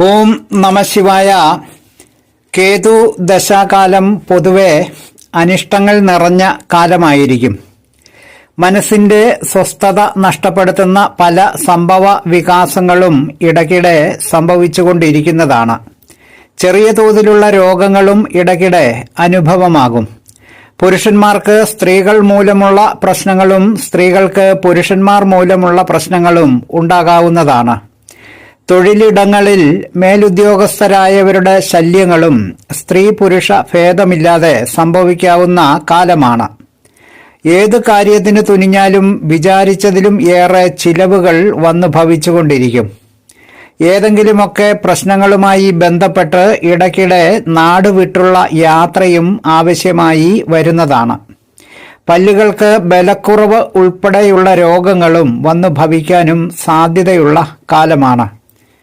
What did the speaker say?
ഓം നമഃശിവായ. കേതു ദശാകാലം പൊതുവെ അനിഷ്ടങ്ങൾ നിറഞ്ഞ കാലമായിരിക്കും. മനസ്സിന്റെ സ്വസ്ഥത നഷ്ടപ്പെടുത്തുന്ന പല സംഭവ വികാസങ്ങളും ഇടയ്ക്കിടെ സംഭവിച്ചുകൊണ്ടിരിക്കുന്നതാണ്. ചെറിയ തോതിലുള്ള രോഗങ്ങളും ഇടയ്ക്കിടെ അനുഭവമാകും. പുരുഷന്മാർക്ക് സ്ത്രീകൾ മൂലമുള്ള പ്രശ്നങ്ങളും സ്ത്രീകൾക്ക് പുരുഷന്മാർ മൂലമുള്ള പ്രശ്നങ്ങളും ഉണ്ടാകാവുന്നതാണ്. തൊഴിലിടങ്ങളിൽ മേലുദ്യോഗസ്ഥരായവരുടെ ശല്യങ്ങളും സ്ത്രീ പുരുഷ ഭേദമില്ലാതെ സംഭവിക്കാവുന്ന കാലമാണ്. ഏത് കാര്യത്തിന് തുനിഞ്ഞാലും വിചാരിച്ചതിലും ഏറെ ചിലവുകൾ വന്നു ഭവിച്ചുകൊണ്ടിരിക്കും. ഏതെങ്കിലുമൊക്കെ പ്രശ്നങ്ങളുമായി ബന്ധപ്പെട്ട് ഇടയ്ക്കിടെ നാടുവിട്ടുള്ള യാത്രയും ആവശ്യമായി വരുന്നതാണ്. പല്ലുകൾക്ക് ബലക്കുറവ് ഉൾപ്പെടെയുള്ള രോഗങ്ങളും വന്നു ഭവിക്കാനും സാധ്യതയുള്ള കാലമാണ്.